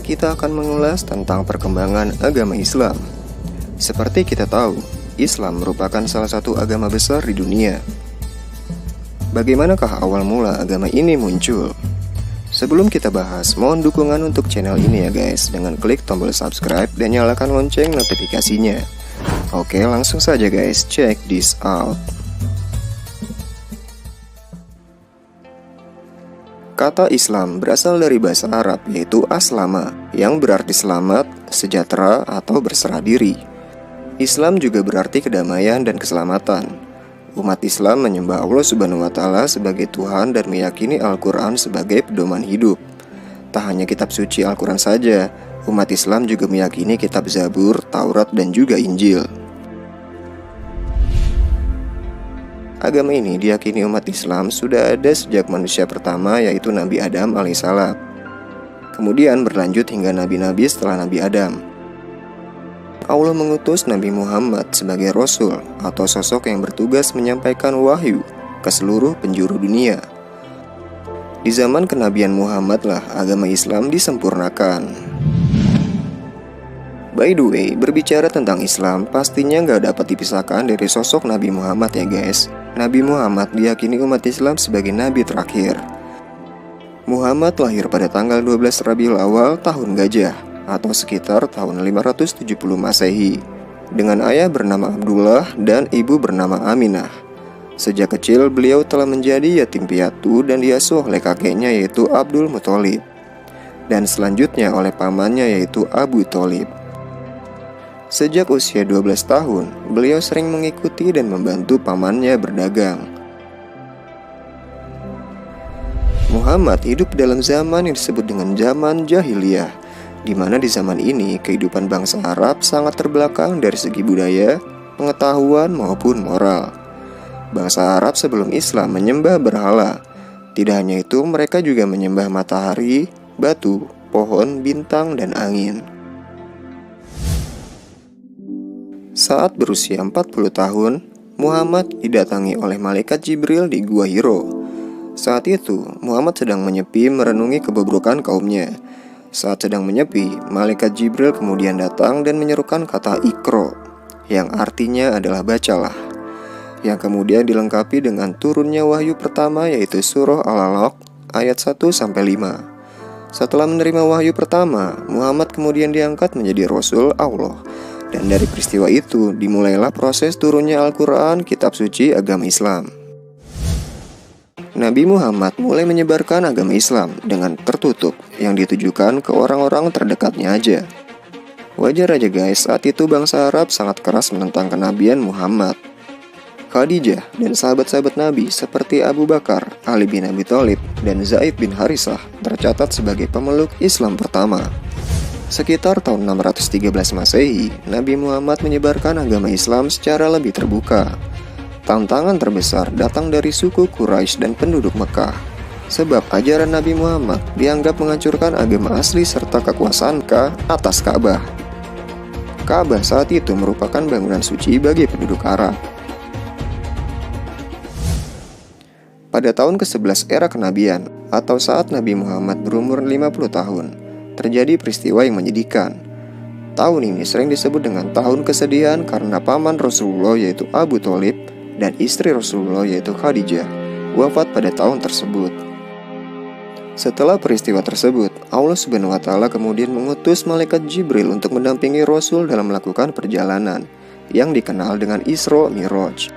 kita akan mengulas tentang perkembangan agama Islam. Seperti kita tahu, Islam merupakan salah satu agama besar di dunia. Bagaimanakah awal mula agama ini muncul? Sebelum kita bahas, mohon dukungan untuk channel ini ya guys, dengan klik tombol subscribe dan nyalakan lonceng notifikasinya. Oke, langsung saja guys, check this out. Kata Islam berasal dari bahasa Arab yaitu aslama, yang berarti selamat, sejahtera, atau berserah diri. Islam juga berarti kedamaian dan keselamatan. Umat Islam menyembah Allah Subhanahu wa Ta'ala sebagai Tuhan dan meyakini Al-Quran sebagai pedoman hidup. Tak hanya kitab suci Al-Quran saja, umat Islam juga meyakini kitab Zabur, Taurat, dan juga Injil. Agama ini diyakini umat Islam sudah ada sejak manusia pertama yaitu Nabi Adam alaihissalam. Kemudian berlanjut hingga nabi-nabi setelah Nabi Adam. Allah mengutus Nabi Muhammad sebagai Rasul atau sosok yang bertugas menyampaikan wahyu ke seluruh penjuru dunia. Di zaman kenabian Muhammad lah agama Islam disempurnakan. By the way, berbicara tentang Islam pastinya nggak dapat dipisahkan dari sosok Nabi Muhammad ya guys. Nabi Muhammad diyakini umat Islam sebagai Nabi terakhir. Muhammad lahir pada tanggal 12 Rabiul Awal tahun Gajah atau sekitar tahun 570 Masehi, dengan ayah bernama Abdullah dan ibu bernama Aminah. Sejak kecil beliau telah menjadi yatim piatu dan diasuh oleh kakeknya yaitu Abdul Muthalib, dan selanjutnya oleh pamannya yaitu Abu Thalib. Sejak usia 12 tahun, beliau sering mengikuti dan membantu pamannya berdagang. Muhammad hidup dalam zaman yang disebut dengan zaman jahiliyah, di mana di zaman ini kehidupan bangsa Arab sangat terbelakang dari segi budaya, pengetahuan maupun moral. Bangsa Arab sebelum Islam menyembah berhala. Tidak hanya itu, mereka juga menyembah matahari, batu, pohon, bintang, dan angin. Saat berusia 40 tahun, Muhammad didatangi oleh malaikat Jibril di Gua Hiro. Saat itu, Muhammad sedang menyepi merenungi kebobrokan kaumnya. Saat sedang menyepi, malaikat Jibril kemudian datang dan menyerukan kata Iqra, yang artinya adalah bacalah, yang kemudian dilengkapi dengan turunnya wahyu pertama yaitu surah Al-Alaq ayat 1-5. Setelah menerima wahyu pertama, Muhammad kemudian diangkat menjadi Rasul Allah. Dan dari peristiwa itu dimulailah proses turunnya Al-Quran, kitab suci agama Islam. Nabi Muhammad mulai menyebarkan agama Islam dengan tertutup yang ditujukan ke orang-orang terdekatnya aja. Wajar aja guys, saat itu bangsa Arab sangat keras menentang kenabian Muhammad. Khadijah dan sahabat-sahabat Nabi seperti Abu Bakar, Ali bin Abi Thalib, dan Zaid bin Harisah tercatat sebagai pemeluk Islam pertama. Sekitar tahun 613 Masehi, Nabi Muhammad menyebarkan agama Islam secara lebih terbuka. Tantangan terbesar datang dari suku Quraisy dan penduduk Mekah, sebab ajaran Nabi Muhammad dianggap menghancurkan agama asli serta kekuasaan atas Ka'bah. Ka'bah saat itu merupakan bangunan suci bagi penduduk Arab. Pada tahun ke-11 era kenabian, atau saat Nabi Muhammad berumur 50 tahun, terjadi peristiwa yang menyedihkan. Tahun ini sering disebut dengan tahun kesedihan karena paman Rasulullah yaitu Abu Thalib dan istri Rasulullah yaitu Khadijah wafat pada tahun tersebut. Setelah peristiwa tersebut, Allah Subhanahu wa Ta'ala kemudian mengutus malaikat Jibril untuk mendampingi Rasul dalam melakukan perjalanan yang dikenal dengan Isra Mi'raj.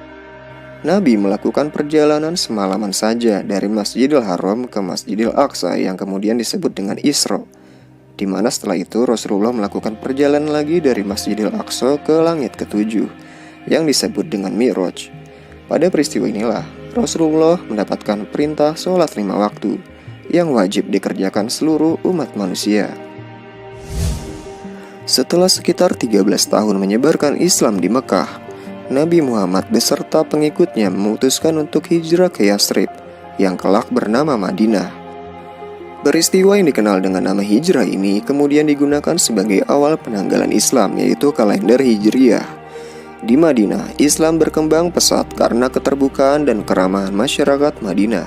Nabi melakukan perjalanan semalaman saja dari Masjidil Haram ke Masjidil Aqsa yang kemudian disebut dengan Isra, di mana setelah itu Rasulullah melakukan perjalanan lagi dari Masjidil Aqsa ke langit ke-7 yang disebut dengan Mi'raj. Pada peristiwa inilah Rasulullah mendapatkan perintah sholat 5 waktu yang wajib dikerjakan seluruh umat manusia. Setelah sekitar 13 tahun menyebarkan Islam di Mekah, Nabi Muhammad beserta pengikutnya memutuskan untuk hijrah ke Yathrib yang kelak bernama Madinah. Peristiwa yang dikenal dengan nama hijrah ini kemudian digunakan sebagai awal penanggalan Islam yaitu kalender Hijriyah. Di Madinah, Islam berkembang pesat karena keterbukaan dan keramahan masyarakat Madinah.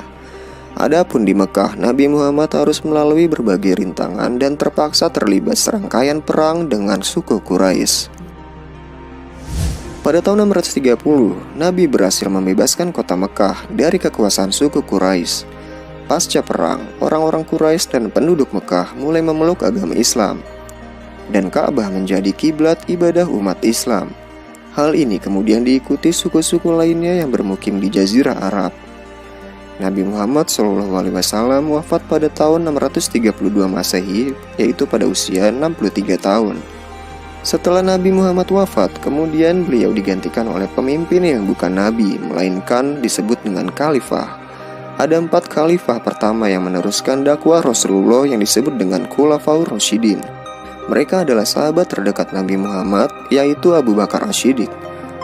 Adapun di Mekah, Nabi Muhammad harus melalui berbagai rintangan dan terpaksa terlibat serangkaian perang dengan suku Quraisy. Pada tahun 630, Nabi berhasil membebaskan kota Mekah dari kekuasaan suku Quraisy. Pasca perang, orang-orang Quraisy dan penduduk Mekah mulai memeluk agama Islam, dan Ka'bah menjadi kiblat ibadah umat Islam. Hal ini kemudian diikuti suku-suku lainnya yang bermukim di Jazirah Arab. Nabi Muhammad SAW wafat pada tahun 632 Masehi, yaitu pada usia 63 tahun. Setelah Nabi Muhammad wafat, kemudian beliau digantikan oleh pemimpin yang bukan Nabi, melainkan disebut dengan Khalifah. Ada 4 Khalifah pertama yang meneruskan dakwah Rasulullah yang disebut dengan Khulafaur Rasyidin. Mereka adalah sahabat terdekat Nabi Muhammad, yaitu Abu Bakar As-Siddiq,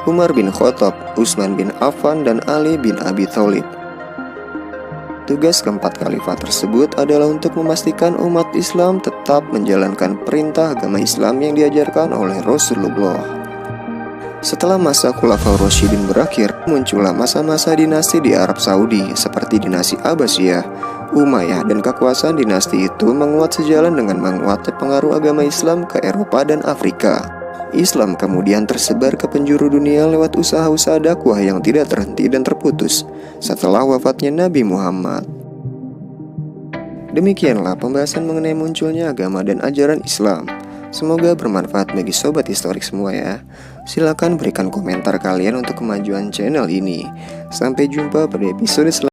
Umar bin Khattab, Utsman bin Affan, dan Ali bin Abi Thalib. Tugas keempat khalifah tersebut adalah untuk memastikan umat Islam tetap menjalankan perintah agama Islam yang diajarkan oleh Rasulullah. Setelah masa Khulafaur Rasyidin berakhir, muncullah masa-masa dinasti di Arab Saudi seperti dinasti Abbasiyah, Umayyah, dan kekuasaan dinasti itu menguat sejalan dengan menguatnya pengaruh agama Islam ke Eropa dan Afrika. Islam kemudian tersebar ke penjuru dunia lewat usaha-usaha dakwah yang tidak terhenti dan terputus setelah wafatnya Nabi Muhammad. Demikianlah pembahasan mengenai munculnya agama dan ajaran Islam. Semoga bermanfaat bagi sobat historik semua ya. Silakan berikan komentar kalian untuk kemajuan channel ini. Sampai jumpa pada episode selanjutnya.